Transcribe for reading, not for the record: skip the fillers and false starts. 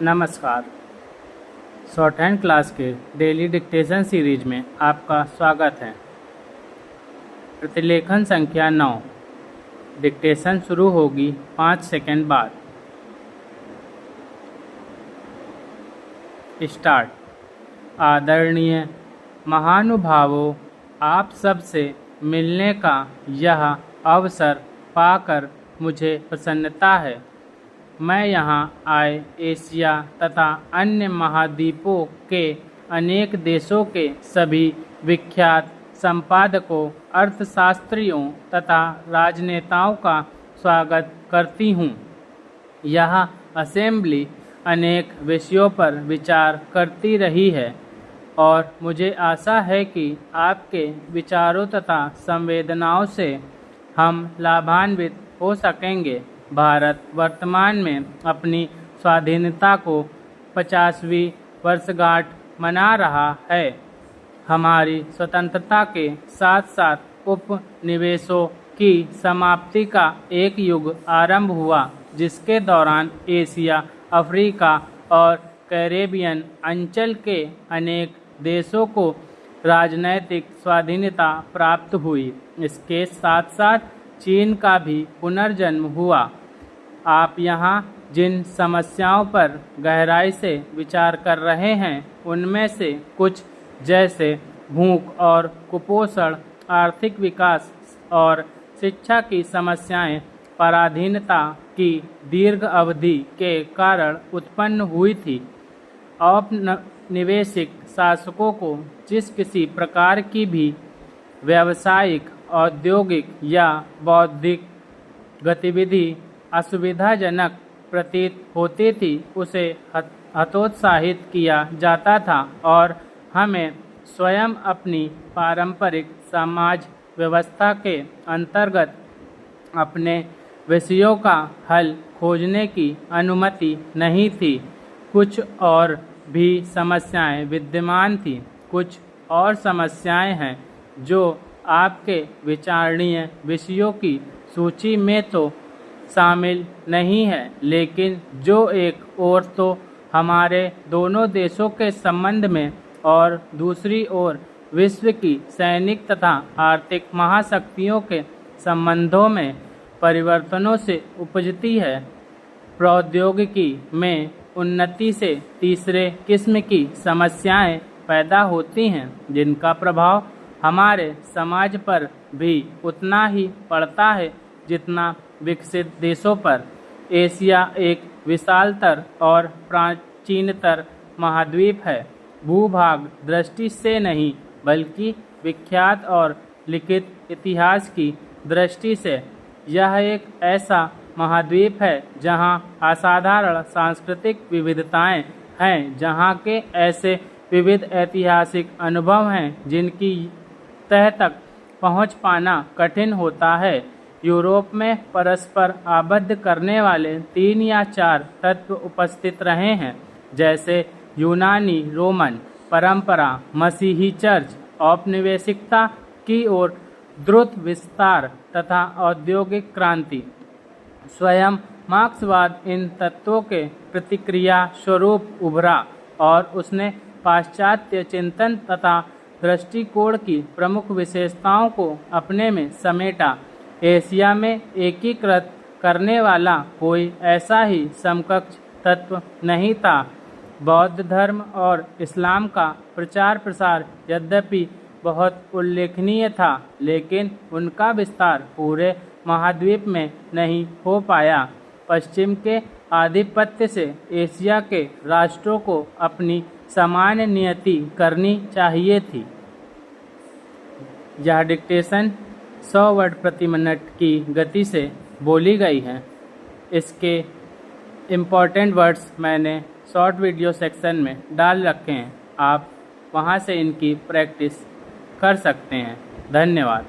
नमस्कार। Short hand class के daily dictation series में आपका स्वागत है। प्रतिलेखन संख्या 9। डिक्टेशन शुरू होगी 5 सेकंड बाद। स्टार्ट। आदरणीय महानुभावों, आप सबसे मिलने का यह अवसर पाकर मुझे प्रसन्नता है। मैं यहाँ आए एशिया तथा अन्य महाद्वीपों के अनेक देशों के सभी विख्यात संपादकों, अर्थशास्त्रियों तथा राजनेताओं का स्वागत करती हूँ। यह असेंबली अनेक विषयों पर विचार करती रही है और मुझे आशा है कि आपके विचारों तथा संवेदनाओं से हम लाभान्वित हो सकेंगे। भारत वर्तमान में अपनी स्वाधीनता को 50वीं वर्षगांठ मना रहा है। हमारी स्वतंत्रता के साथ साथ उपनिवेशों की समाप्ति का एक युग आरंभ हुआ, जिसके दौरान एशिया, अफ्रीका और कैरेबियन अंचल के अनेक देशों को राजनैतिक स्वाधीनता प्राप्त हुई। इसके साथ साथ चीन का भी पुनर्जन्म हुआ। आप यहाँ जिन समस्याओं पर गहराई से विचार कर रहे हैं, उनमें से कुछ जैसे भूख और कुपोषण, आर्थिक विकास और शिक्षा की समस्याएं पराधीनता की दीर्घ अवधि के कारण उत्पन्न हुई थी। औपनिवेशिक शासकों को जिस किसी प्रकार की भी व्यावसायिक, औद्योगिक या बौद्धिक गतिविधि असुविधाजनक प्रतीत होती थी, उसे हतोत्साहित किया जाता था और हमें स्वयं अपनी पारंपरिक समाज व्यवस्था के अंतर्गत अपने विषयों का हल खोजने की अनुमति नहीं थी। कुछ और भी समस्याएं विद्यमान थीं। कुछ और समस्याएं हैं जो आपके विचारणीय विषयों की सूची में तो शामिल नहीं है, लेकिन जो एक ओर तो हमारे दोनों देशों के संबंध में और दूसरी ओर विश्व की सैनिक तथा आर्थिक महाशक्तियों के संबंधों में परिवर्तनों से उपजती है। प्रौद्योगिकी में उन्नति से तीसरे किस्म की समस्याएं पैदा होती हैं, जिनका प्रभाव हमारे समाज पर भी उतना ही पड़ता है जितना विकसित देशों पर। एशिया एक विशालतर और प्राचीनतर महाद्वीप है। भूभाग दृष्टि से नहीं, बल्कि विख्यात और लिखित इतिहास की दृष्टि से यह एक ऐसा महाद्वीप है जहां असाधारण सांस्कृतिक विविधताएं हैं, जहां के ऐसे विविध ऐतिहासिक अनुभव हैं जिनकी तह तक पहुंच पाना कठिन होता है। यूरोप में परस्पर आबद्ध करने वाले 3 या 4 तत्व उपस्थित रहे हैं, जैसे यूनानी रोमन परंपरा, मसीही चर्च, औपनिवेशिकता की ओर द्रुत विस्तार तथा औद्योगिक क्रांति। स्वयं मार्क्सवाद इन तत्वों के प्रतिक्रिया स्वरूप उभरा और उसने पाश्चात्य चिंतन तथा दृष्टिकोण की प्रमुख विशेषताओं को अपने में समेटा। एशिया में एकीकृत करने वाला कोई ऐसा ही समकक्ष तत्व नहीं था। बौद्ध धर्म और इस्लाम का प्रचार प्रसार यद्यपि बहुत उल्लेखनीय था, लेकिन उनका विस्तार पूरे महाद्वीप में नहीं हो पाया। पश्चिम के आधिपत्य से एशिया के राष्ट्रों को अपनी समान नियति करनी चाहिए थी। यह डिक्टेशन 100 वर्ड प्रति मिनट की गति से बोली गई है। इसके इम्पॉर्टेंट वर्ड्स मैंने शॉर्ट वीडियो सेक्शन में डाल रखे हैं। आप वहां से इनकी प्रैक्टिस कर सकते हैं। धन्यवाद।